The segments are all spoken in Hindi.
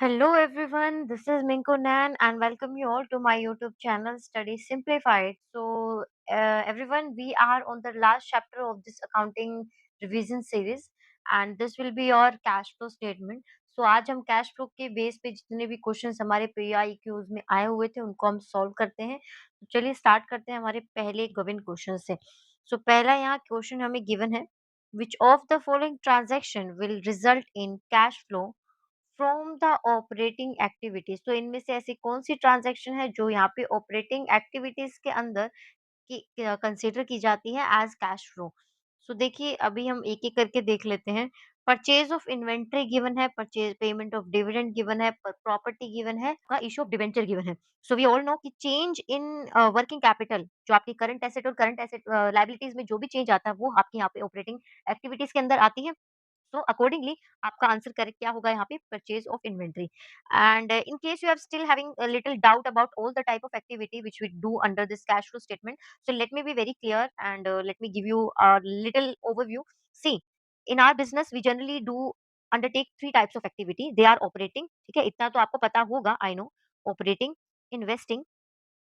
Hello everyone, this is Minko Nan and welcome you all to my YouTube channel Study Simplified. Everyone, we are on the last chapter of this accounting revision series and this will be your cash flow statement. आज हम कैश फ्लो के बेस पे जितने भी क्वेश्चंस हमारे PIQs में आए हुए थे उनको हम सॉल्व करते हैं। तो चलिए स्टार्ट करते हैं हमारे पहले गिवन क्वेश्चन से। पहला यहाँ क्वेश्चन हमें गिवन है, which of the following transaction will result in cash flow from the operating activities. तो इनमें से ऐसी कौन सी ट्रांजैक्शन है जो यहाँ पे ऑपरेटिंग एक्टिविटीज के अंदर की कंसीडर की जाती है एज कैश फ्लो। देखिए अभी हम एक एक करके देख लेते हैं। परचेज ऑफ इन्वेंट्री गिवन है, purchase payment of dividend given है, प्रॉपर्टी गिवन है, का इशू ऑफ डिबेंचर गिवन है। वी ऑल नो कि चेंज इन वर्किंग कैपिटल, जो आपकी करंट एसेट और करंट एसेट लायबिलिटीज में जो भी चेंज आता है वो आपके यहाँ पे ऑपरेटिंग एक्टिविटीज के अंदर आती है। अकॉर्डिंगली आपका आंसर करेक्ट क्या होगा यहाँ पे, purchase of inventory. And in case you have still having a little doubt about all the type of activity which we do under this cash flow statement, so let me be very clear and let me give you a little overview. See, in our business we generally do undertake three types of activity. They are operating, ठीक है, इतना तो आपको पता होगा, I know, operating, investing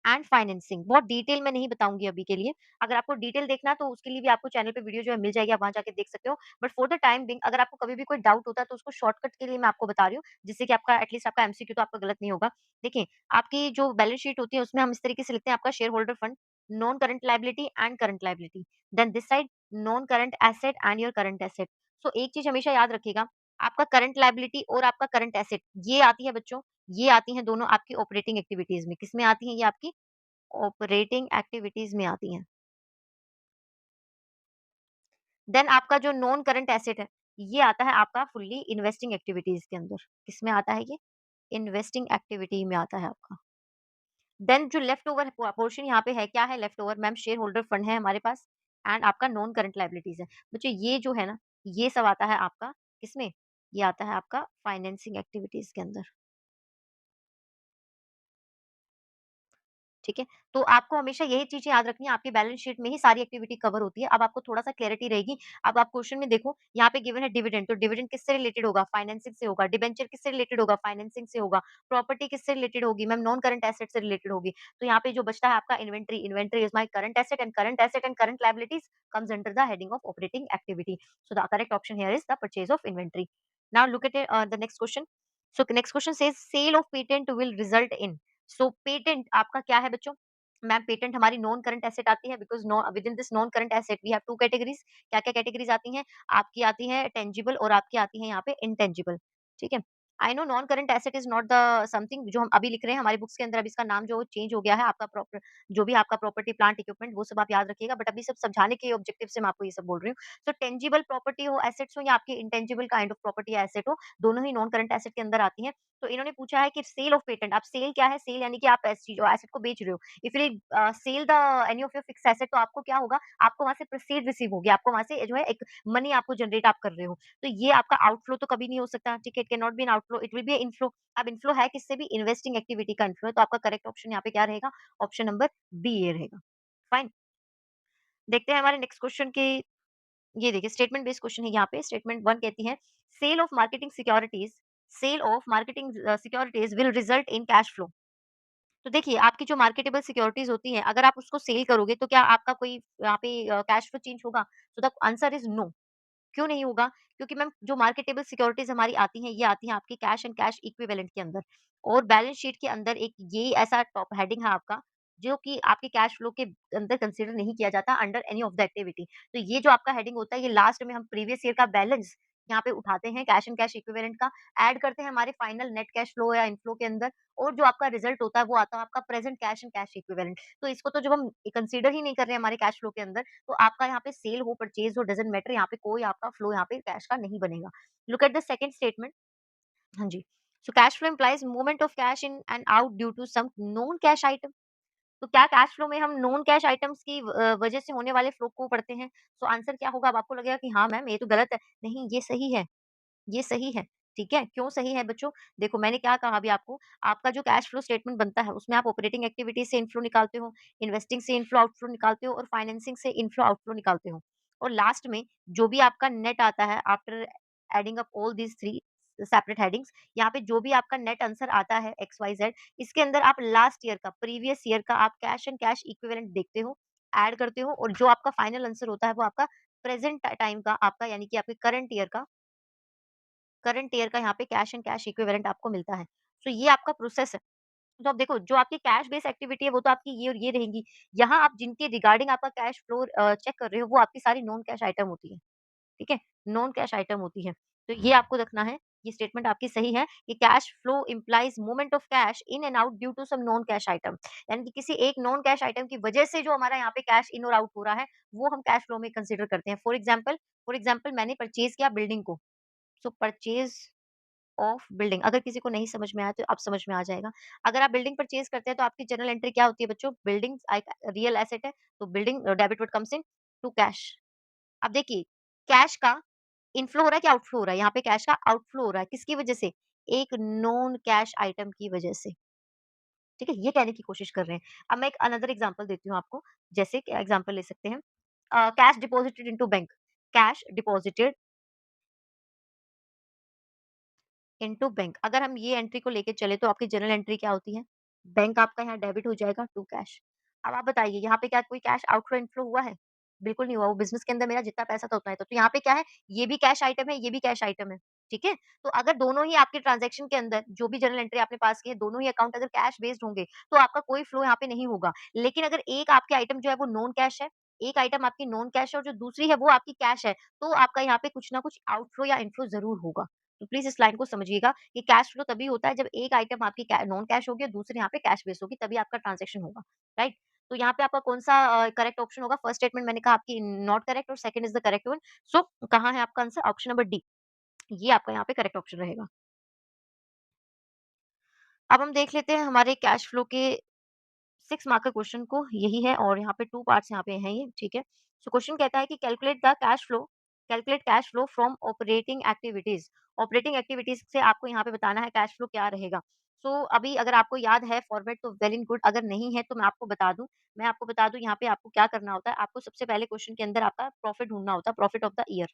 and financing. बहुत डिटेल में नहीं बताऊंगी अभी के लिए। अगर आपको डिटेल देखना है तो उसके लिए भी आपको चैनल पे वीडियो जो है मिल जाएगी, आप वहां जाके देख सकते हो। But for the time being अगर आपको कभी भी कोई डाउट होता है तो उसको शॉर्टकट के लिए मैं आपको बता रही हूँ, जिससे कि आपका एटलीस्ट आपका एमसीक्यू तो आपका गलत नहीं होगा। देखिए, आपकी जो बैलेंस शीट होती है उसमें हम इस तरीके से लिखते हैं, आपका shareholder fund, non current liability and current liability, then this side non current asset and your current asset. एक चीज हमेशा याद रखिएगा, आपका करंट लाइबिलिटी और आपका करंट एसेट ये आती है बच्चों, ये आती है दोनों आपकी ऑपरेटिंग एक्टिविटीज में। किसमें आती है? ये आपकी ऑपरेटिंग एक्टिविटीज में आती हैं। देन आपका जो नॉन करंट एसेट है, ये आता है आपका फुल्ली इन्वेस्टिंग एक्टिविटीज के अंदर। किसमें आता है ये? इन्वेस्टिंग एक्टिविटी में आता है आपका। देन जो लेफ्ट ओवर पोर्शन यहाँ पे है, क्या है left over? Ma'am share holder fund है हमारे पास एंड आपका नॉन करंट लाइबिलिटीज है। बच्चों ये जो है ना, ये सब आता है आपका किसमें? ये आता है आपका फाइनेंसिंग एक्टिविटीज के अंदर। ठीक है? तो आपको हमेशा यही चीज़ें याद रखनी है, आपकी बैलेंस शीट में ही सारी एक्टिविटी कवर होती है। अब आपको थोड़ा-सा क्लैरिटी रहेगी। अब आप क्वेश्चन में देखो, यहाँ पे गिवन है डिविडेंड, तो डिविडेंड किससे रिलेटेड होगा? फाइनेंसिंग से होगा। डिबेंचर किससे रिलेटेड होगा? फाइनेंसिंग से होगा। प्रॉपर्टी किससे रिलेटेड होगी? मैम नॉन करंट एसेट से रिलेटेड होगी। तो यहाँ पे जो बचता है आपका inventory, inventory is my current asset and current liabilities comes under the heading of operating activity. The correct option here is the purchase of inventory. Now look at the next question. Next question says sale of patent will result in. Patent आपका क्या है बच्चों? मैम पेटेंट हमारी नॉन करंट एसेट आती है, because no within this non current asset we have 2 categories. क्या-क्या कैटेगरीज़ आती हैं? आपकी आती है टेंजिबल और आपकी आती है यहाँ पे इंटेंजिबल, ठीक है? I know non current asset is not the something जो हम अभी लिख रहे हैं हमारी बुक्स के अंदर, अभी इसका नाम जो चेंज हो गया है, आपका प्रॉपर जो भी आपका प्रॉपर्टी, प्लांट, इक्विपमेंट वो सब आप याद रखिएगा, बट अभी सब समझाने के ऑब्जेक्टिव से मैं आपको ये सब बोल रही हूँ। टेंजिबल प्रॉपर्टी हो, एसेट्स हो या आपकी इंटेंजिबल काइंड ऑफ प्रॉपर्टी या एसेट हो, दोनों ही नॉन करंट एसेट के अंदर आती हैं। तो इन्होंने पूछा है कि सेल ऑफ पेटेंट, अब सेल क्या है? सेल यानी कि आप एस चीज़ एसेट को बेच रहे हो। If you sell the any of your fix asset, तो आपको क्या होगा? आपको वहाँ से प्रोसीड रिसीव होगी, आपको वहाँ से जो है एक मनी आपको जनरेट आप कर रहे हो। तो ये आपका आउटफ्लो तो कभी नहीं हो सकता, ठीक है? It can not be an outflow, it will be inflow. अब इनफ्लो है किससे भी? इन्वेस्टिंग एक्टिविटी का इनफ्लो है, तो आपका करेक्ट ऑप्शन यहाँ पे क्या रहेगा? ऑप्शन नंबर बी ये रहेगा। फाइन। देखते हैं हमारे नेक्स्ट क्वेश्चन की। ये देखिए स्टेटमेंट बेस्ड क्वेश्चन है यहाँ पे। स्टेटमेंट 1 कहती है, sale of marketing securities, sale of marketing securities will result in cash flow. तो देखिए, आपकी जो मार्केटेबल सिक्योरिटीज़ होती हैं, अगर आप उसको सेल करोगे तो क्या आपका कोई यहाँ पे कैश फ्लो चेंज होगा? The answer is no. क्यों नहीं होगा? क्योंकि मैम जो मार्केटेबल सिक्योरिटीज़ हमारी आती हैं, ये आती हैं आपकी कैश एंड कैश इक्विवेलेंट के अंदर, और बैलेंस शीट के अंदर एक ये ऐसा टॉप हेडिंग है आपका, जो कि आपके कैश फ्लो के अंदर कंसीडर नहीं किया जाता under any of the activity. तो ये जो आपका हेडिंग होता है, ये लास्ट में हम प्रीवियस ईयर का बैलेंस यहाँ पे उठाते हैं, कैश एंड कैश इक्विवेलेंट का, ऐड करते हैं हमारे फाइनल नेट कैश फ्लो या इनफ्लो के अंदर, और जो आपका रिजल्ट होता है, वो आता है आपका present cash and cash equivalent. तो इसको तो जब हम कंसीडर ही नहीं कर रहे हैं हमारे कैश फ्लो के अंदर, तो आपका यहाँ पे सेल हो, परचेज़ हो, डज़न्ट मैटर, यहाँ पे कोई आपका फ्लो यहाँ पे कैश का नहीं बनेगा। Look at the second statement. हाँ जी। Cash flow implies movement of cash in and out due to some non cash item. तो क्या कैश फ्लो में हम नोन कैश आइटम्स की वजह से होने वाले फ्लो को पढ़ते हैं? आंसर क्या होगा? अब आपको लगेगा कि हाँ मैम ये तो गलत है। नहीं, ये सही है, ये सही है। ठीक है? क्यों सही है बच्चों? देखो मैंने क्या कहा अभी आपको, आपका जो कैश फ्लो स्टेटमेंट बनता है उसमें आप ऑपरेटिंग एक्टिविटीज़ से इनफ्लो निकालते हो, इन्वेस्टिंग से इनफ्लो आउटफ्लो निकालते हो और फाइनेंसिंग से इनफ्लो आउटफ्लो निकालते हो। और लास्ट में जो भी आपका नेट आता है after adding up all these 3, separate headings. यहाँ पे जो भी आपका नेट आंसर आता है एक्स, वाई, ज़ेड, इसके अंदर आप लास्ट ईयर का, प्रीवियस ईयर का आप कैश एंड कैश इक्विवेलेंट देखते हो, ऐड करते हो और जो आपका फाइनल आंसर होता है वो आपका प्रेज़ेंट टाइम का आपका यानी कि आपके करंट ईयर का यहाँ पे कैश एंड कैश इक्विवेलेंट आपको मिलता है। तो ये आपका प्रोसेस है। तो अब देखो जो आपकी कैश बेस्ड एक्टिविटी है वो तो आपकी ये और ये रहेंगी। यहाँ आप जिनके रिगार्डिंग आपका कैश फ्लो चेक कर रहे हो वो आपकी सारी नॉन कैश आइटम होती है। ठीक है? नॉन कैश आइटम होती है। तो ये आपको रखना है, ये स्टेटमेंट आपकी सही है कि cash flow implies movement of cash in and out due to some non cash item. यानी कि किसी एक नॉन कैश आइटम की वजह से जो हमारा यहाँ पे कैश इन और आउट हो रहा है, वो हम कैश फ्लो में कंसीडर करते हैं। फॉर एग्जाम्पल मैंने परचेज़ किया बिल्डिंग को, सो परचेज़ ऑफ बिल्डिंग। अगर किसी को नहीं समझ में आया तो अब समझ में आ जाएगा। अगर आप बिल्डिंग परचेज़ करते हैं तो आपकी जर्नल एंट्री क्या होती है बच्चों? बिल्डिंग रियल एसेट है, तो building debit what comes in to cash. अब देखिए, कैश का इनफ्लो हो रहा है कि आउटफ्लो हो रहा है? यहाँ पे कैश का आउटफ्लो हो रहा है, किसकी वजह से? एक नॉन कैश आइटम की वजह से, ठीक है? ये कहने की कोशिश कर रहे हैं। अब मैं एक अनदर एग्जांपल देती हूँ आपको, जैसे क्या एग्जांपल ले सकते हैं? Cash deposited into bank, cash deposited into bank. अगर हम ये एंट्री को लेके चले तो आपकी जर्नल एंट्री क्या होती है? बैंक आपका यहाँ डेबिट हो जाएगा टू कैश। अब आप बताइए यहाँ पे क्या कोई कैश आउटफ्लो इनफ्लो हुआ है? बिल्कुल नहीं हुआ, वो बिज़नेस के अंदर मेरा जितना पैसा था उतना ही था। तो यहाँ पे क्या है? ये भी कैश आइटम है, ये भी कैश आइटम है, ठीक है? तो अगर दोनों ही आपके ट्रांज़ैक्शन के अंदर जो भी जर्नल एंट्री आपने पास की है, दोनों ही अकाउंट अगर कैश बेस्ड होंगे, तो आपका कोई फ्लो यहाँ पे नहीं होगा। लेकिन अगर एक आपकी आइटम जो है वो नॉन कैश है, एक आइटम आपकी नॉन कैश है और जो दूसरी है वो आपकी कैश है, तो आपका यहाँ पे कुछ ना कुछ आउटफ्लो या इनफ्लो ज़रूर होगा। तो प्लीज़ इस लाइन को समझिएगा कि कैश फ्लो तभी होता है जब एक आइटम आपकी नॉन कैश होगी और दूसरी यहाँ पे कैश बेस्ड होगी, तभी आपका ट्रांज़ैक्शन होगा, राइट? तो यहाँ पे आपका कौन-सा करेक्ट ऑप्शन होगा? फर्स्ट स्टेटमेंट मैंने कहा आपकी नॉट करेक्ट और second is the correct one. So कहाँ है आपका आंसर? ऑप्शन नंबर डी, ये आपका यहाँ पे करेक्ट ऑप्शन रहेगा। अब हम देख लेते हैं हमारे कैश फ्लो के 6 मार्क का क्वेश्चन को, यही है और यहाँ पे 2 पार्ट्स यहाँ पे हैं ये, ठीक है? सो क्वेश्चन कहता है कि calculate cash flow from operating activities. Operating activities से आपको यहाँ पे बताना है कैश फ्लो क्या रहेगा। सो अभी अगर आपको याद है फॉर्मेट तो वेल एंड गुड, अगर नहीं है तो मैं आपको बता दूँ यहाँ पे आपको क्या करना होता है। आपको सबसे पहले क्वेश्चन के अंदर आपका प्रॉफिट ढूँढना होता है, प्रॉफिट ऑफ द ईयर।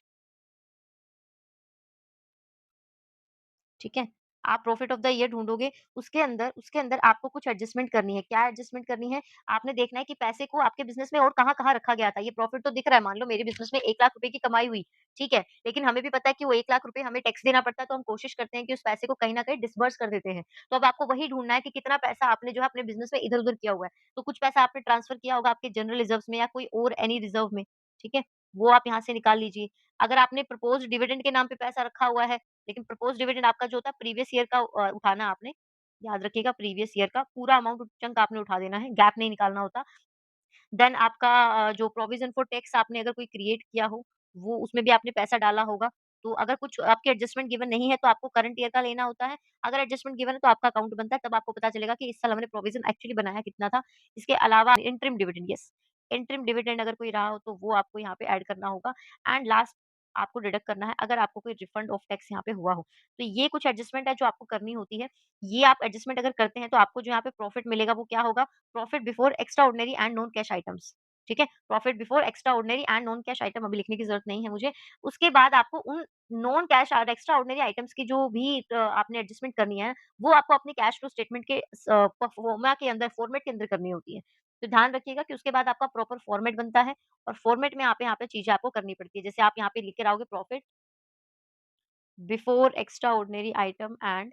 ठीक है? आप प्रॉफिट ऑफ द ईयर ढूँढोगे, उसके अंदर आपको कुछ एडजस्टमेंट करनी है। क्या एडजस्टमेंट करनी है? आपने देखना है कि पैसे को आपके बिज़नेस में और कहाँ-कहाँ रखा गया था। ये प्रॉफिट तो दिख रहा है, मान लो मेरे बिज़नेस में 1 लाख रुपए की कमाई हुई, ठीक है? लेकिन हमें भी पता है कि वो 1 लाख रुपए हमें टैक्स देना पड़ता है, तो हम कोशिश करते हैं कि उस पैसे को कहीं न कहीं डिसबर्स कर देते हैं। तो अब आपको वही ढूँढना है कि कितना पैसा आपने जो है अपने बिज़नेस में इधर-उधर किया हुआ है। तो कुछ पैसा आपने ट्रांसफर किया होगा आपके जनरल रिज़र्व्स में या कोई और एनी रिज़र्व में, ठीक है? वो आप यहाँ से निकाल लीजिए। अगर आपने प्रपोज़्ड डिविडेंड के नाम पे पैसा रखा हुआ है, लेकिन प्रपोज़ डिविडेंड आपका जो होता है प्रीवियस ईयर का उठाना आपने, याद रखिएगा प्रीवियस ईयर का पूरा अमाउंट चंक आपने उठा देना है, गैप नहीं निकालना होता। देन आपका जो प्रोविज़न फॉर टैक्स आपने अगर कोई क्रिएट किया हो, वो उसमें भी आपने पैसा डाला होगा। तो अगर कुछ आपके एडजस्टमेंट गिवन नहीं है, तो आपको करंट ईयर का लेना होता है। अगर एडजस्टमेंट गिवन है, तो आपका अकाउंट बनता है, तब आपको पता चलेगा कि इस साल हमने प्रोविज़न एक्चुअली बनाया कितना था। इसके अलावा interim dividend, yes, interim dividend अगर कोई रहा हो, तो वो आपको यहाँ पे ऐड करना होगा एंड लास्ट आपको डिडक्ट करना है, अगर आपको कोई रिफंड ऑफ टैक्स यहाँ पे हुआ हो। तो ये कुछ एडजस्टमेंट है जो आपको करनी होती है। ये आप एडजस्टमेंट अगर करते हैं, तो आपको जो यहाँ पे प्रॉफिट मिलेगा, वो क्या होगा? Profit before extra ordinary and non cash items. ठीक है? Profit before extra ordinary and non cash item अभी लिखने की ज़रूरत नहीं है मुझे। उसके बाद आपको उन नॉन कैश और एक्स्ट्रा ऑर्डिनरी आइटम्स की जो भी आपने एडजस्टमेंट करनी है, वो आपको अपने कैश फ्लो स्टेटमेंट के परफॉर्मा के अंदर फॉर्मेट के अंदर करनी होती है। तो ध्यान रखिएगा कि उसके बाद आपका प्रॉपर फॉर्मेट बनता है और फॉर्मेट में यहाँ पे चीज़ें आपको करनी पड़ती है। जैसे आप यहाँ पे लिख के आओगे profit before extra ordinary item and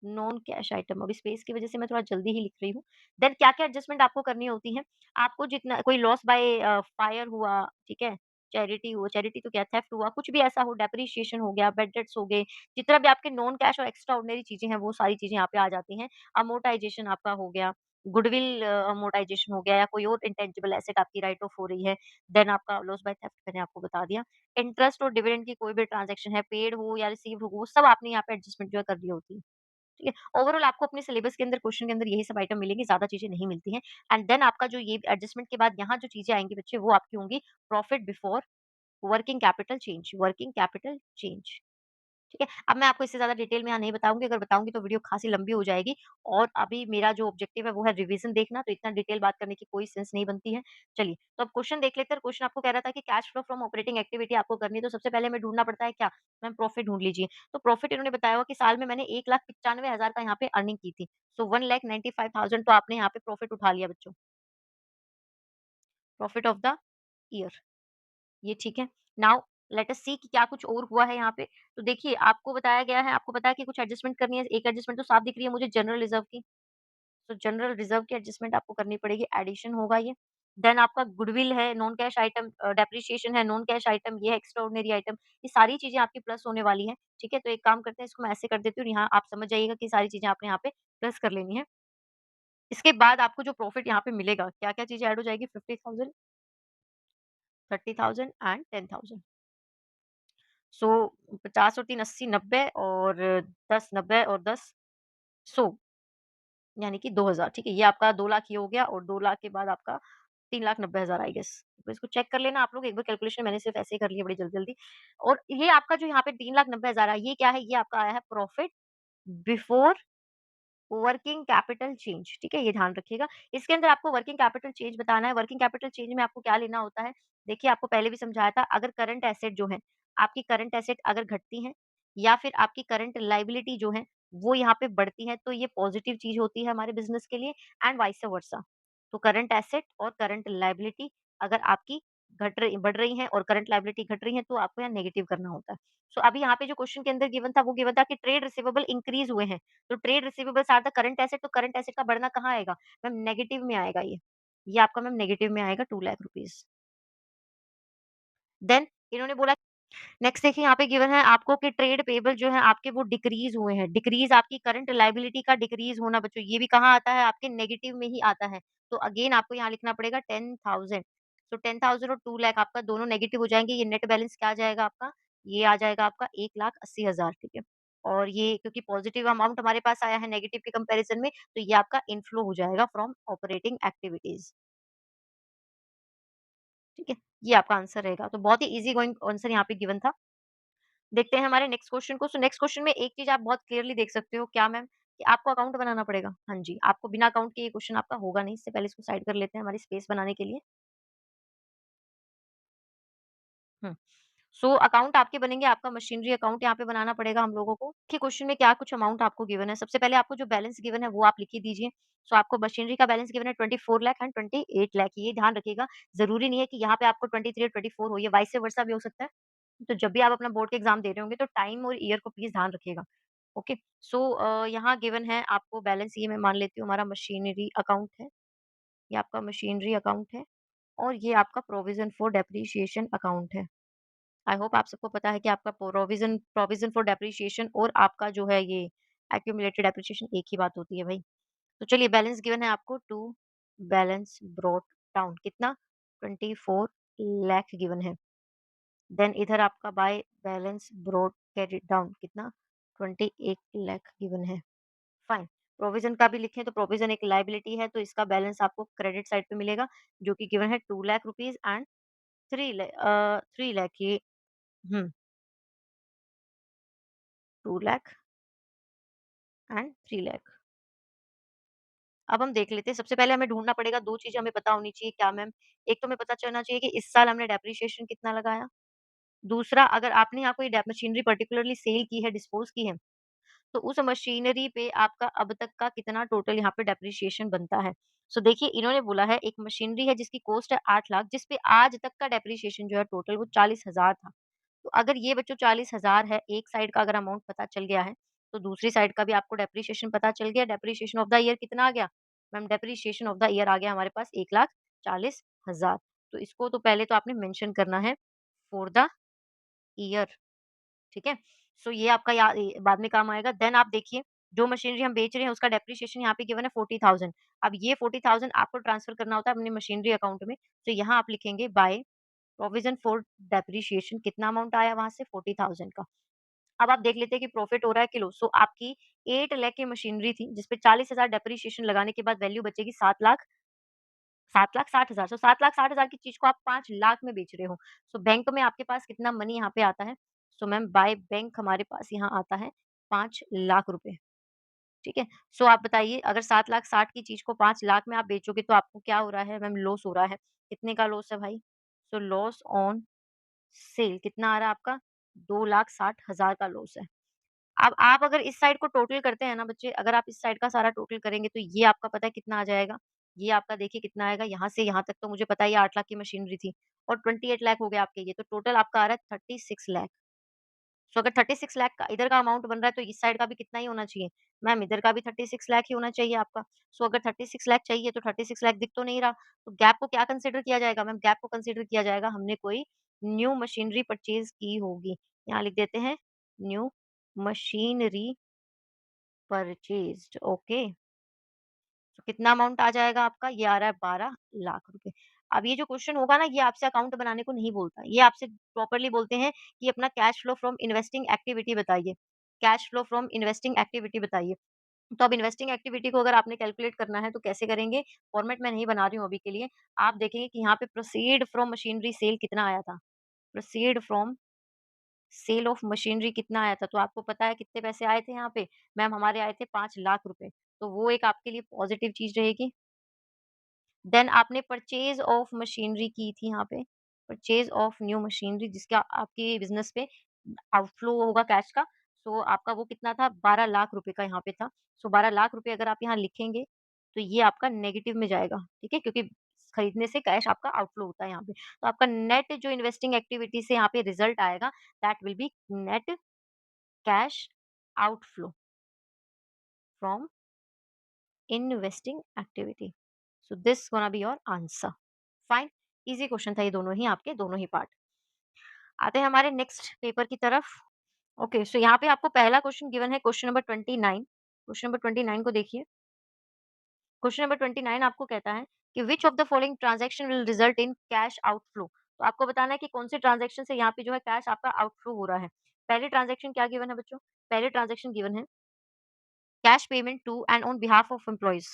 non cash item, अभी स्पेस की वजह से मैं थोड़ा जल्दी ही लिख रही हूँ। देन क्या-क्या एडजस्टमेंट आपको करनी होती है? आपको जितना कोई लॉस बाय फायर हुआ, ठीक है? चैरिटी तो क्या थेफ्ट हुआ, कुछ भी ऐसा हो, डेप्रिसिएशन हो गया, बैड डेट्स हो गए, जितना भी आपके नॉन कैश और एक्स्ट्रा ऑर्डिनरी चीज़ें हैं, वो सारी चीज़ें यहाँ पे आ जाती हैं। अमोर्टाइज़ेशन आपका हो गया, गुडविल अमोर्टाइज़ेशन हो गया या कोई और इंटेंजिबल एसेट आपकी राइट ऑफ हो रही है। देन आपका लॉस बाय थेफ्ट मैंने आपको बता दिया। इंटरेस्ट और डिविडेंड की कोई भी ट्रांज़ैक्शन है, पेड हो या रिसीव्ड हो, वो सब आपने यहाँ पे एडजस्टमेंट जो है करनी होती है। ठीक है? ओवरऑल आपको अपने सिलेबस के अंदर क्वेश्चन के अंदर यही सब आइटम मिलेंगी, ज़्यादा चीज़ें नहीं मिलती हैं एंड देन आपका जो ये एडजस्टमेंट के बाद यहाँ जो चीज़ें आएँगी बच्चे वो आपकी होंगी profit before working capital change. ठीक है? अब मैं आपको इससे ज़्यादा डिटेल में यहाँ नहीं बताऊँगी, अगर बताऊँगी तो वीडियो खासी लंबी हो जाएगी और अभी मेरा जो ऑब्जेक्टिव है वो है रिवीज़न देखना, तो इतना डिटेल बात करने की कोई सेंस नहीं बनती है। चलिए, तो अब क्वेश्चन देख लेते हैं। क्वेश्चन आपको कह रहा था कि cash flow from operating activity आपको करनी है, तो सबसे पहले हमें ढूँढना पड़ता है क्या? मैम प्रॉफिट ढूँढ लीजिए। तो प्रॉफिट इन्होंने बताया हुआ कि साल में मैंने 1,95,000 का यहाँ पे अर्निंग की थी। सो 1,95,000 तो आपने यहाँ पे प्रॉफिट उठा लिया बच्चों, प्रॉफिट ऑफ द ईयर। ये ठीक है। नाउ लेट अस सी कि क्या कुछ और हुआ है यहाँ पे। तो देखिए आपको बताया गया है, आपको पता है कि कुछ एडजस्टमेंट करनी है। एक एडजस्टमेंट तो साफ दिख रही है मुझे जनरल रिज़र्व की। तो जनरल रिज़र्व की एडजस्टमेंट आपको करनी पड़ेगी, एडिशन होगा ये। देन आपका गुडविल है, नॉन कैश आइटम डेप्रिसिएशन है, नॉन कैश आइटम, ये है एक्स्ट्राऑर्डिनरी आइटम। ये सारी चीज़ें आपकी प्लस होने वाली हैं, ठीक है? तो एक काम करते हैं इसको मैं ऐसे कर देती हूँ, यहाँ आप समझ जाइएगा कि सारी चीज़ें आपने यहाँ पे प्लस कर लेनी है। इसके बाद आपको जो प्रॉफिट यहाँ पे मिलेगा, क्या-क्या चीज़ें ऐड हो जाएगी 50,000, 30,000 एंड 10,000। सो 50 और 3 80 90 और 10 90 और 10 100 यानी कि 2,000 ठीक है? ये आपका 2 लाख ये हो गया और 2 लाख के बाद आपका 3,90,000 आई गेस। तो इसको चेक कर लेना आप लोग एक बार कैलकुलेशन मैंने सिर्फ ऐसे ही कर लिया बड़ी जल्दी-जल्दी। और ये आपका जो यहाँ पे 3,90,000 है, ये क्या है? ये आपका आया है profit before working capital change, ठीक है? ये ध्यान रखिएगा। इसके अंदर आपको वर्किंग कैपिटल चेंज बताना है। वर्किंग कैपिटल चेंज में आपको क्या लेना होता है? देखिए, आपको पहले भी समझाया था, अगर करंट एसेट जो है, आपकी करंट एसेट अगर घटती हैं या फिर आपकी करंट लायबिलिटी जो है, वो यहाँ पे बढ़ती है, तो ये पॉज़िटिव चीज़ होती है हमारे बिज़नेस के लिए एंड वाइस वर्सा। तो करंट एसेट और करंट लायबिलिटी अगर आपकी बढ़ रही हैं और करंट लायबिलिटी घट रही है, तो आपको यहाँ नेगेटिव करना होता है। सो अभी यहाँ पे जो क्वेश्चन के अंदर गिवन था, वो गिवन था कि ट्रेड रिसीवेबल इंक्रीज़ हुए हैं। तो trade receivables are the current asset, तो करंट एसेट का बढ़ना कहाँ आएगा? मैम नेगेटिव में आएगा ये। ये आपका मैम नेगेटिव में आएगा 2 लाख रुपीज़। देन इन्होंने बोला नेक्स्ट देखिए यहाँ पे गिवन है आपको कि ट्रेड पेबल जो है आपके वो डिक्रीज़ हुए हैं। डिक्रीज़ आपकी करंट लायबिलिटी का डिक्रीज़ होना बच्चों, ये भी कहाँ आता है? आपके नेगेटिव में ही आता है। तो अगेन आपको यहाँ लिखना पड़ेगा 10,000। तो 10,000 और 2 लाख आपका दोनों नेगेटिव हो जाएँगे। ये नेट बैलेंस क्या आ जाएगा आपका? ये आ जाएगा आपका 1,80,000 ठीक है। और ये क्योंकि पॉज़िटिव अमाउंट हमारे पास आया है नेगेटिव के कंपैरिज़न में, तो ये आपका इनफ्लो हो जाएगा फ्रॉम ऑपरेटिंग एक्टिविटीज़। ठीक है? ये आपका आंसर रहेगा। तो बहुत ही ईज़ी गोइंग आंसर यहाँ पे गिवन था। देखते हैं हमारे नेक्स्ट क्वेश्चन को। सो नेक्स्ट क्वेश्चन में एक चीज़ आप बहुत क्लियरली देख सकते हो, क्या मैम? कि आपको अकाउंट बनाना पड़ेगा। हाँ जी, आपको बिना अकाउंट के ये क्वेश्चन आपका होगा नहीं। इससे पहले इसको साइड कर लेते हैं हमारी स्पेस बनाने के लिए। हुँ। सो अकाउंट आपके बनेंगे, आपका मशीनरी अकाउंट यहाँ पे बनाना पड़ेगा हम लोगों को। कि क्वेश्चन में क्या कुछ अमाउंट आपको गिवन है। सबसे पहले आपको जो बैलेंस गिवन है वो आप लिख ही दीजिए। सो आपको मशीनरी का बैलेंस गिवन है 24 लाख एंड 28 लाख। ये ध्यान रखिएगा, ज़रूरी नहीं है कि यहाँ पे आपको 23 और 24 हो, ये वाइस वर्सा भी हो सकता है। तो जब भी आप अपना बोर्ड के एग्ज़ाम दे रहे होंगे तो टाइम और ईयर को प्लीज़ ध्यान रखिएगा। ओके। सो यहाँ गिवन है आपको बैलेंस, ये मैं मान लेती हूँ हमारा मशीनरी अकाउंट है। ये आपका मशीनरी अकाउंट है और ये आपका प्रोविज़न फॉर डेप्रिसिएशन अकाउंट है। आई होप आप सबको पता है कि आपका प्रोविज़न प्रोविज़न फॉर डेप्रिसिएशन और आपका जो है ये एक्यूमुलेटेड डेप्रिसिएशन एक ही बात होती है भई। तो चलिए बैलेंस गिवन है आपको टू बैलेंस ब्रॉट डाउन कितना? 24 लाख गिवन है। देन इधर आपका by balance brought carried down कितना? 28 लाख गिवन है। फाइन। प्रोविज़न का भी लिखें तो प्रोविज़न एक लायबिलिटी है, तो इसका बैलेंस आपको क्रेडिट साइड पे मिलेगा, जो कि गिवन है 2 लाख रुपीज़ एंड 3 लाख ये हुँ, 2 लाख एंड 3 लाख। अब हम देख लेते हैं, सबसे पहले हमें ढूँढना पड़ेगा 2 चीज़ें हमें पता होनी चाहिए, क्या मैम? एक तो हमें पता चलना चाहिए कि इस साल हमने डेप्रिसिएशन कितना लगाया। दूसरा, अगर आपने यहाँ कोई डेप मशीनरी पर्टिकुलरली सेल की है, डिस्पोज़ की है, तो उस मशीनरी पे आपका अब तक का कितना टोटल यहाँ पे डेप्रिसिएशन बनता है। सो देखिए इन्होंने बोला है एक मशीनरी है जिसकी कॉस्ट है 8 लाख, जिस पे आज तक का डेप्रिसिएशन जो है टोटल वो 40,000 था। तो अगर ये बच्चों 40,000 है, एक साइड का अगर अमाउंट पता चल गया है, तो दूसरी साइड का भी आपको डेप्रिसिएशन पता चल गया। डेप्रिसिएशन ऑफ द ईयर कितना आ गया? Ma'am depreciation of the year आ गया हमारे पास 1,40,000। तो इसको तो पहले तो आपने मेंशन करना है फॉर द ईयर, ठीक है? सो ये आपका बाद में काम आएगा। देन आप देखिए, जो मशीनरी हम बेच रहे हैं उसका डेप्रिसिएशन यहाँ पे गिवन है 40,000। अब ये 40,000 आपको ट्रांसफर करना होता है अपने मशीनरी अकाउंट में। तो यहाँ आप लिखेंगे बाय प्रोविज़न फॉर डेप्रिसिएशन कितना अमाउंट आया वहाँ से 40,000 का। अब आप देख लेते हैं कि प्रॉफिट हो रहा है किलो। सो आपकी 8 लाख की मशीनरी थी जिसपे 40,000 डेप्रिसिएशन लगाने के बाद वैल्यू बचेगी 7,60,000। सो 7,60,000 की चीज़ को आप 5 लाख में बेच रहे हो। सो बैंक में आपके पास कितना मनी यहाँ पे आता है? सो मैम बाय बैंक हमारे पास यहाँ आता है 5 लाख रुपए, ठीक है? सो आप बताइए अगर 7,60,000 की चीज़ को 5 लाख में आप बेचोगे तो आपको क्या हो रहा है मैम लॉस हो रहा है। कितने का लॉस है भाई? सो लॉस ऑन सेल कितना आ रहा है आपका? 2,60,000 का लॉस है। अब आप अगर इस साइड को टोटल करते हैं ना बच्चे, अगर आप इस साइड का सारा टोटल करेंगे तो ये आपका पता है कितना आ जाएगा? ये आपका देखिए कितना आएगा, यहाँ से यहाँ तक तो मुझे पता है ये 8 लाख की मशीनरी थी और 28 लाख हो गया आपके ये, तो टोटल आपका आ रहा है 36 लाख। सो अगर 36 लाख का इधर का अमाउंट बन रहा है तो इस साइड का भी कितना ही होना चाहिए? मैम इधर का भी 36 लाख ही होना चाहिए आपका। सो अगर 36 लाख चाहिए तो 36 लाख दिख तो नहीं रहा, तो गैप को क्या कंसीडर किया जाएगा मैम? गैप को कंसीडर किया जाएगा हमने कोई न्यू मशीनरी परचेज़ की होगी। यहाँ लिख देते हैं न्यू मशीनरी परचेज़्ड ओके। तो कितना अमाउंट आ जाएगा आपका? ये आ रहा है 12 लाख रुपए। अब ये जो क्वेश्चन होगा ना ये आपसे अकाउंट बनाने को नहीं बोलता। ये आपसे प्रॉपर्ली बोलते हैं कि अपना cash flow from investing activity बताइए। Cash flow from investing activity बताइए। तो अब इन्वेस्टिंग एक्टिविटी को अगर आपने कैलकुलेट करना है तो कैसे करेंगे? फॉर्मेट मैं नहीं बना रही हूँ अभी के लिए। आप देखेंगे कि यहाँ पे प्रोसीड फ्रॉम मशीनरी सेल कितना आया था? Proceed from sale of machinery कितना आया था? तो आपको पता है कितने पैसे आए थे यहाँ पे? मैम हमारे आए थे 5 लाख रुपए। तो वो एक आपके लिए पॉजिटिव चीज़ रहेगी। देन आपने परचेज़ ऑफ मशीनरी की थी यहाँ पे, परचेज़ ऑफ न्यू मशीनरी जिसका आपके बिज़नेस पे आउटफ्लो होगा कैश का। सो आपका वो कितना था 12 लाख रुपए का यहाँ पे था। सो 12 लाख रुपए अगर आप यहाँ लिखेंगे, तो ये आपका नेगेटिव में जाएगा, ठीक है? क्योंकि खरीदने से कैश आपका आउटफ्लो होता है यहाँ पे। तो आपका नेट जो इन्वेस्टिंग एक्टिविटी से यहाँ पे रिज़ल्ट आएगा, that will be net cash outflow from investing activity. So this gonna be your answer. Fine, easy question था ये दोनों ही आपके, दोनों ही पार्ट। आते हैं हमारे नेक्स्ट पेपर की तरफ। ओके, सो यहाँ पे आपको पहला क्वेश्चन गिवन है क्वेश्चन नंबर 29। क्वेश्चन नंबर 29 को देखिए। क्वेश्चन नंबर 29 आपको कहता है कि which of the following transaction will result in cash outflow? तो आपको बताना है कि कौन से ट्रांज़ैक्शन से यहाँ पे जो है कैश आपका आउटफ्लो हो रहा है। पहली ट्रांज़ैक्शन क्या गिवन है बच्चों? पहली ट्रांज़ैक्शन गिवन है cash payment to and on behalf of employees.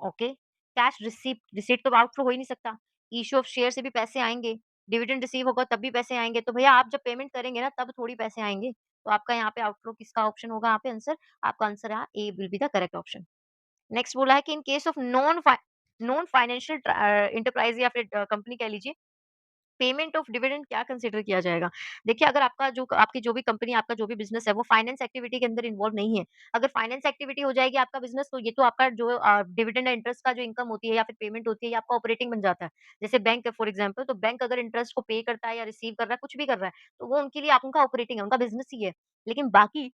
Okay, cash receipt receipt तो आउटफ्लो हो ही नहीं सकता। इश्यू ऑफ शेयर से भी पैसे आएँगे, डिविडेंड रिसीव होगा तब भी पैसे आएँगे। तो भैया आप जब पेमेंट करेंगे ना तब थोड़ी पैसे आएँगे। तो आपका यहाँ पे आउटफ्लो किसका ऑप्शन होगा यहाँ पे आंसर? आपका आंसर यहाँ A will be the correct option. Next बोला है कि in case of non financial enterprise या फिर कंपनी कह लीजिए पेमेंट ऑफ डिविडेंड क्या कंसीडर किया जाएगा? देखिए अगर आपका जो आपकी जो भी कंपनी, आपका जो भी बिज़नेस है वो फाइनेंस एक्टिविटी के अंदर इन्वॉल्व नहीं है। अगर फाइनेंस एक्टिविटी हो जाएगी आपका बिज़नेस तो ये तो आपका जो डिविडेंड या इंटरेस्ट का जो इनकम होती है या फिर पेमेंट होती है ये आपका ऑपरेटिंग बन जाता है। जैसे बैंक है फॉर एग्ज़ाम्पल, तो बैंक अगर इंटरेस्ट को पे करता है या रिसीव कर रहा है, कुछ भी कर रहा है, तो वो उनके लिए आप उनका ऑपरेटिंग है, उनका बिज़नेस ही है। लेकिन बाकी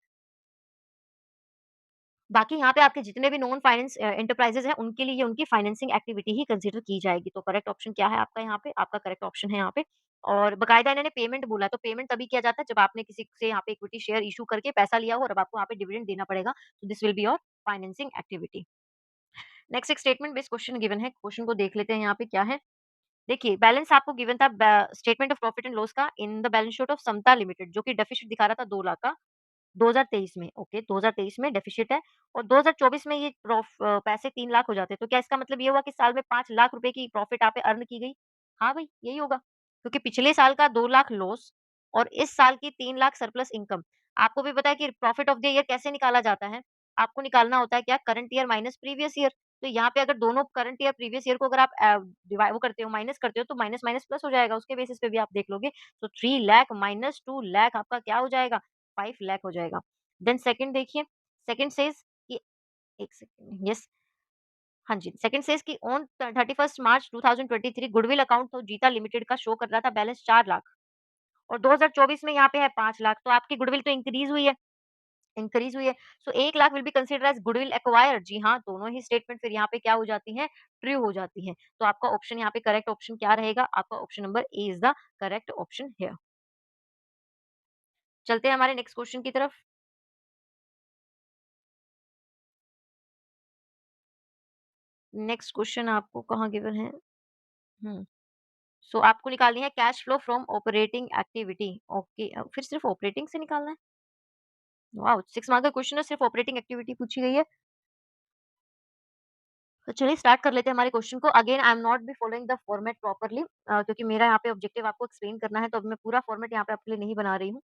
यहाँ पे आपके जितने भी नॉन फाइनेंस एंटरप्राइजेज़ हैं, उनके लिए ये उनकी फाइनेंसिंग एक्टिविटी ही कंसीडर की जाएगी। तो करेक्ट ऑप्शन क्या है आपका यहाँ पे? आपका करेक्ट ऑप्शन है यहाँ पे और बाकायदा इन्होंने पेमेंट बोला, तो पेमेंट तभी किया जाता है जब आपने किसी से यहाँ पे इक्विटी शेयर इश्यू करके पैसा लिया हो और अब आपको यहाँ पे डिविडेंड देना पड़ेगा। तो this will be your financing activity. Next एक स्टेटमेंट बेस्ड क्वेश्चन गिवन है। क्वेश्चन को देख लेते हैं यहाँ पे क्या है? देखिए बैलेंस आपको गिवन था statement of profit and loss का in the balance sheet of Samta limited जो कि डेफिसिट दिखा रहा था 2 लाख का। 2023 में, ओके 2023 में डेफिसिट है और 2024 में ये पैसे 3 लाख हो जाते हैं। तो क्या इसका मतलब ये हुआ कि साल में 5 लाख रुपए की प्रॉफिट आप पे अर्न की गई? हाँ भाई, यही होगा। क्योंकि पिछले साल का 2 लाख लॉस और इस साल की 3 लाख सरप्लस इनकम। आपको भी पता है कि प्रॉफिट ऑफ द ईयर कैसे निकाला जाता है? आपको निकालना होता है क्या current year minus previous year. तो यहाँ पे अगर दोनों करंट ईयर प्रीवियस ईयर को अगर आप वो करते हो माइनस करते हो तो माइनस माइनस प्लस हो जाएगा। उसके बेसिस पे भी आप देख लोगे। तो 3 लाख माइनस 2 लाख आपका क्या हो जाएगा? 5 लाख हो जाएगा। देन सेकंड देखिए, सेकंड सेज कि एक सेकंड यस हाँ जी, सेकंड सेज कि on 31st March 2023 goodwill account तो जीता लिमिटेड का शो कर रहा था बैलेंस 4 लाख और 2024 में यहाँ पे है 5 लाख तो आपकी गुडविल तो इंक्रीज़ हुई है। So 1 lakh will be considered as goodwill acquired जी हाँ, दोनों ही स्टेटमेंट फिर यहाँ पे क्या हो जाती हैं, ट्रू हो जाती हैं। तो आपका ऑप्शन यहाँ पे करेक्ट ऑप्शन क्या रहेगा? आपका option number A is the correct option here. चलते हैं हमारे नेक्स्ट क्वेश्चन की तरफ। नेक्स्ट क्वेश्चन आपको कहाँ गिवन है? हुँ। सो आपको निकालनी है cash flow from operating activity. Okay फिर सिर्फ ऑपरेटिंग से निकालना है? वाओ! 6 मार्क का क्वेश्चन है, सिर्फ ऑपरेटिंग एक्टिविटी पूछी गई है। तो चलिए स्टार्ट कर लेते हैं हमारे क्वेश्चन को। Again I am not be following the format properly क्योंकि मेरा यहाँ पे ऑब्जेक्टिव आपको एक्सप्लेन करना है, तो अब मैं पूरा फॉर्मेट यहाँ पे आपके लिए नहीं बना रही हूँ।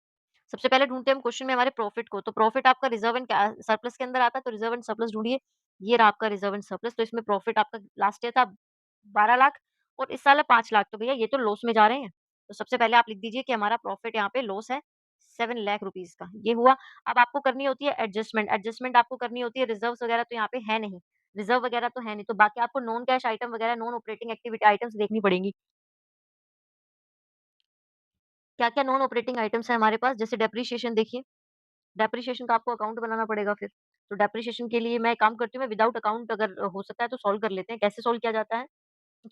सबसे पहले ढूँढते हैं हम क्वेश्चन में हमारे प्रॉफिट को, तो प्रॉफिट आपका रिजर्व एंड कै सरप्लस के अंदर आता है, तो रिजर्व एंड सरप्लस ढूँढिए। ये रहा आपका रिजर्व एंड सरप्लस, तो इसमें प्रॉफिट आपका लास्ट ईयर था 12 लाख और इस साल है 5 लाख, तो भैया ये तो लॉस में जा रहे हैं। तो सबसे पहले आप लिख दीजिए कि हमारा प्रॉफिट यहाँ पे लॉस है 7 लाख रुपीज़ का, ये हुआ। अब आपको करनी होती है एडजस्टमेंट, एडजस्टमेंट आपको करनी होती है, रिजर्व्स वगैरह तो यहाँ पे है नहीं, रिजर्व वगैरह तो है नहीं, तो बाकी आपको नॉन कैश आइटम वगैरह, नॉन ऑपरेटिंग एक्टिविटी आइटम्स देखनी पड़ेंगी। क्या-क्या नॉन ऑपरेटिंग आइटम्स हैं हमारे पास? जैसे डेप्रिसिएशन देखिए, डेप्रिसिएशन का आपको अकाउंट बनाना पड़ेगा फिर। तो डेप्रिसिएशन के लिए मैं एक काम करती हूँ, मैं विदाउट अकाउंट अगर हो सकता है तो सॉल्व कर लेते हैं। कैसे सॉल्व किया जाता है?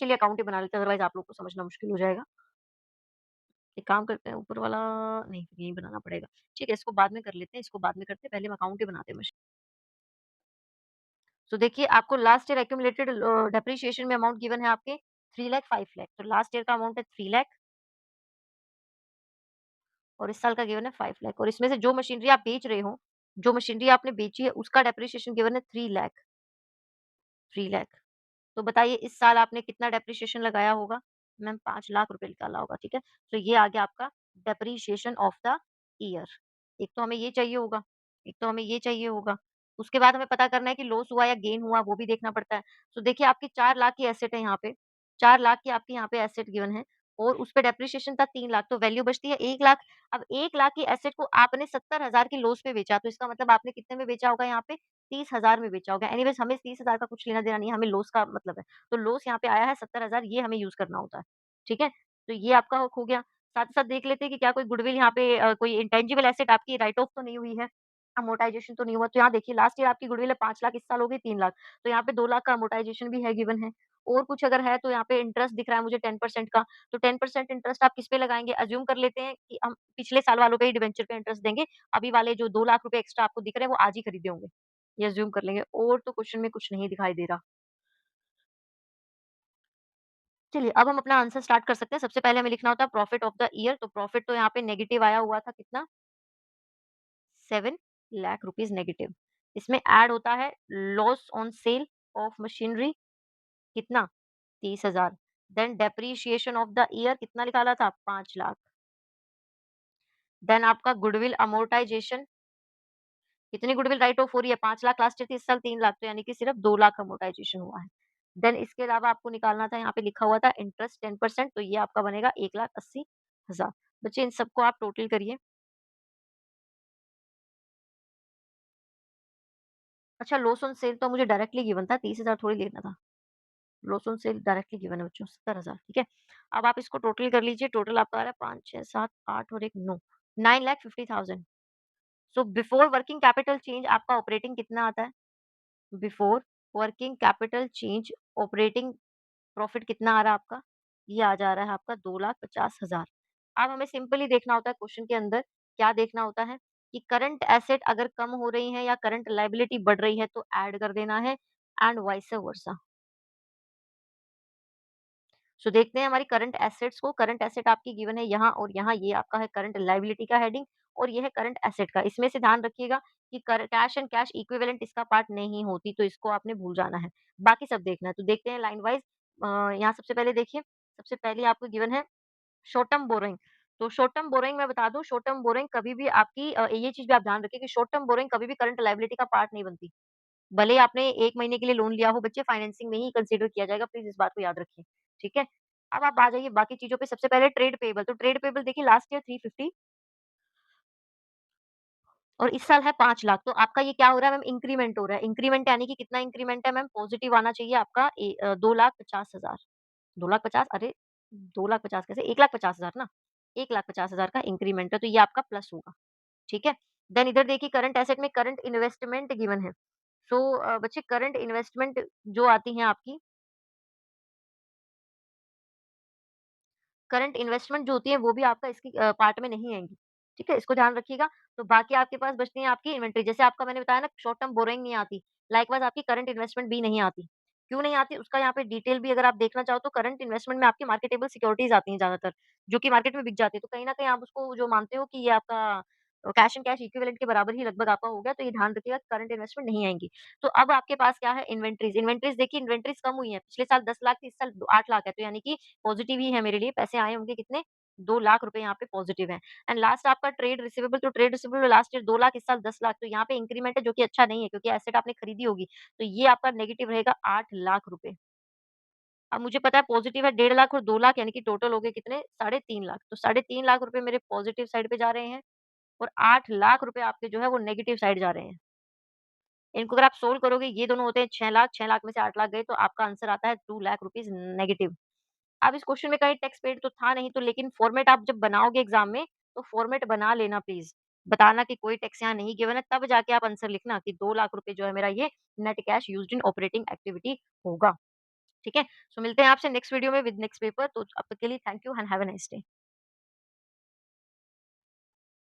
चलिए अकाउंट ही बना लेते हैं, अदरवाइज़ आप लोग को समझना मुश्किल हो जाएगा। एक काम करते हैं, ऊपर वाला नहीं, यहीं बनाना पड़ेगा। ठीक है, इसको बाद में कर लेते हैं, इसको बाद में करते हैं, पहले हम अकाउंट ही बनाते हैं मश तो देखिए आपको लास्ट ईयर एक्यूमुलेटेड डेप्रिसिएशन में अमाउंट गिवन है आपके 3 लाख 5 लाख, तो लास्ट ईयर का अमाउंट है 3 लाख और इस साल का गिवन है 5 लाख, और इसमें से जो मशीनरी आप बेच रहे हो, जो मशीनरी आपने बेची है उसका डेप्रिसिएशन गिवन है 3 लाख, 3 लाख। तो बताइए इस साल आपने कितना डेप्रिसिएशन लगाया होगा? मैम 5 लाख रुपए निकाला होगा, ठीक है? तो ये आ गया आपका डेप्रिसिएशन ऑफ द ईयर। एक तो हमें ये चाहिए होगा, एक तो हमें ये चाहिए होगा। उसके बाद हमें पता करना है कि लॉस हुआ या गेन हुआ, वो भी देखना पड़ता है। तो देखिए आपकी 4 लाख की एसेट है यहाँ पे, 4 लाख की आपकी यहाँ पे एसेट गिवन है और उस पे डेप्रिसिएशन था 3 लाख, तो वैल्यू बचती है 1 लाख। अब 1 लाख की एसेट को आपने 70,000 की लॉस पे बेचा, तो इसका मतलब आपने कितने में बेचा होगा यहाँ पे? 30,000 में बेचा होगा। एनीवेज़ हमें 30,000 का कुछ लेना-देना नहीं है, हमें लॉस का मतलब है। तो लॉस यहाँ पे आया है 70,000, ये हमें यूज़ करना होता है। ठीक है? तो ये आपका हो गया। साथ ही साथ देख लेते हैं कि क्या कोई गुडविल यहाँ पे कोई इंटेंजिबल एसेट आपकी राइट ऑफ तो नहीं हुई है, अमोर्टाइज़ेशन तो नहीं हुआ। तो यहाँ देखिए लास्ट ईयर आपकी गुडविल है 5 लाख, इस साल हो गई 3 लाख। तो यहाँ पे 2 लाख का अमोर्टाइज़ेशन भी है गिवन है। और कुछ अगर है तो यहाँ पे इंटरेस्ट दिख रहा है मुझे 10% का। तो 10% इंटरेस्ट आप किस पे लगाएँगे? अज़्यूम कर लेते हैं कि हम पिछले साल वालों पे ही डिबेंचर पे इंटरेस्ट देंगे। अभी वाले जो 2 लाख रुपए एक्स्ट्रा आपको दिख रहे हैं वो आज ही खरीदे होंगे। ये अज़्यूम कर लेंगे और तो क्वेश्चन में कुछ नहीं दिखाई दे रहा। चलिए अब हम अपना आंसर स्टार्ट कर सकते हैं। सबसे पहले हमें लिखना होता है प्रॉफिट ऑफ द ईयर, तो प्रॉफिट तो यहाँ पे नेगेटिव आया हुआ था कितना? 7 लाख रुपीज़ नेगेटिव। इसमें ऐड होता है loss on sale of machinery कितना? 30,000। Then depreciation of the year कितना निकाला था? 5 लाख। देन आपका गुडविल अमोर्टाइज़ेशन, कितनी गुडविल राइट ऑफ हो रही है? 5 लाख लास्ट ईयर थी, इस साल 3 लाख, तो यानी कि सिर्फ 2 लाख अमोर्टाइज़ेशन हुआ है। देन इसके अलावा आपको निकालना था, यहाँ पे लिखा हुआ था इंटरेस्ट 10%, तो ये आपका बनेगा 1,80,000। बच्चे इन सबको आप टोटल करिए। अच्छा लॉस ऑन सेल तो मुझे डायरेक्टली गिवन था, 30,000 थोड़ी लेना था। Loss on cell directly given है बच्चों 70,000, ठीक है? अब आप इसको टोटल कर लीजिए, टोटल आपका आ रहा है 5, 6, 7, 8 और 1 9, 9,50,000। So before working capital change आपका ऑपरेटिंग कितना आता है? Before working capital change operating profit कितना आ रहा है आपका? ये आ जा रहा है आपका 2,50,000। अब हमें सिंपली देखना होता है क्वेश्चन के अंदर, क्या देखना होता है कि करंट एसेट अगर कम हो रही है या करंट लायबिलिटी बढ़ रही है तो ऐड कर देना है एंड वाइस वर्सा। सो देखते हैं हमारी करंट एसेट्स को। करंट एसेट आपकी गिवन है यहाँ और यहाँ, ये आपका है करंट लायबिलिटी का हेडिंग और ये है करंट एसेट का। इसमें से ध्यान रखिएगा कि कैश एंड कैश इक्विवेलेंट इसका पार्ट नहीं होती, तो इसको आपने भूल जाना है। बाकी सब देखना है। तो देखते हैं लाइन वाइज। यहाँ सबसे पहले देखिए, सबसे पहले आपको गिवन है शॉर्ट टर्म बोरोइंग। तो शॉर्ट टर्म बोरोइंग मैं बता दूं, शॉर्ट टर्म बोरोइंग कभी भी आपकी ये चीज भी आप ध्यान रखिए कि शॉर्ट टर्म बोरोइंग कभी भी करंट लायबिलिटी का पार्ट नहीं बनती। भले ही आपने 1 महीने के लिए लोन लिया हो, बच्चे फाइनेंसिंग में ही कंसीडर किया जाएगा, प्लीज़ इस बात को याद रखिए, ठीक है? अब आप आ जाइए बाकी चीज़ों पे, सबसे पहले ट्रेड पेएबल, तो ट्रेड पेएबल देखिए लास्ट ईयर 350 और इस साल है 5 लाख, तो आपका ये क्या हो रहा है मैम? इंक्रीमेंट हो रहा है। इंक्रीमेंट यानी कि कितना इंक्रीमेंट है मैम? पॉजिटिव आना चाहिए आपका 2,50,000। 2,50,000 अरे! 2,50,000 कैसे? 1,50,000 ना? 1,50,000 का इंक्रीमेंट है, तो ये आपका प्लस होगा, ठीक है? देन इधर देखिए करंट एसेट में करंट इन्वेस्टमेंट गिवन है। सो बच्चे करंट इन्वेस्टमेंट जो आती हैं आपकी, करंट इन्वेस्टमेंट जो होती है वो भी आपका इसकी पार्ट में नहीं आएँगी। ठीक है? इसको ध्यान रखिएगा। तो बाकी आपके पास बचती है आपकी इन्वेंटरी। जैसे आपका मैंने बताया ना शॉर्ट टर्म बोरोइंग नहीं आती। लाइकवाइज़ आपकी करंट इन्वेस्टमेंट भी नहीं आती। क्यों नहीं आती? उसका यहाँ पे डिटेल भी अगर आप देखना चाहो तो करंट इन्वेस्टमेंट में आपकी मार्केटेबल सिक्योरिटीज़ आती हैं ज़्यादातर, जो कि मार्केट में बिक जाती है। तो कहीं न कहीं आप उसको जो मानते हो कि ये आपका कैश एंड कैश इक्विवेलेंट के बराबर ही लगभग आपका हो गया, तो ये ध्यान रखिएगा करंट इन्वेस्टमेंट नहीं आएँगी। तो अब आपके पास क्या है? इन्वेंटरीज़। इन्वेंटरीज़ देखिए, इन्वेंटरीज़ कम हुई हैं। पिछले साल 10 लाख थी, इस साल 8 लाख है, तो यानी कि पॉज़िटिव ही है मेरे लिए। पैसे आए होंगे कितने? 2 लाख रुपए यहाँ पे पॉजिटिव है। एंड लास्ट आपका trade receivable last year 2 lakh, इस साल 10 लाख, तो यहाँ पे इंक्रीमेंट है जो कि अच्छा नहीं है क्योंकि एसेट आपने खरीदी होगी। तो ये आपका नेगेटिव रहेगा 8 लाख रुपए। अब मुझे पता है पॉजिटिव है 1.5 लाख और 2 लाख, यानी कि टोटल हो गए कितने? 3.5 लाख। तो 3.5 लाख रुपए मेरे पॉजिटिव साइड पे जा रहे हैं और 8 लाख रुपए आपके जो है वो नेगेटिव साइड जा रहे हैं। इनको अगर आप सोल्व करोगे, ये दोनों होते हैं 6 लाख, 6 लाख में से 8 लाख गए, तो आपका आंसर आता है 2 लाख रुपीज़ नेगेटिव। अब इस क्वेश्चन में कहीं टैक्स पेड तो था नहीं, तो लेकिन फॉर्मेट आप जब बनाओगे एग्ज़ाम में, तो फॉर्मेट बना लेना प्लीज़। बताना कि कोई टैक्स यहाँ नहीं गिवन है, तब जाके आप आंसर लिखना कि 2 लाख रुपए जो है मेरा ये net cash used in operating activity होगा। ठीक है? सो मिलते हैं आपसे नेक्स्ट वीडियो में विद नेक्स्ट पेपर। तो अब तक के लिए thank you and have a nice day.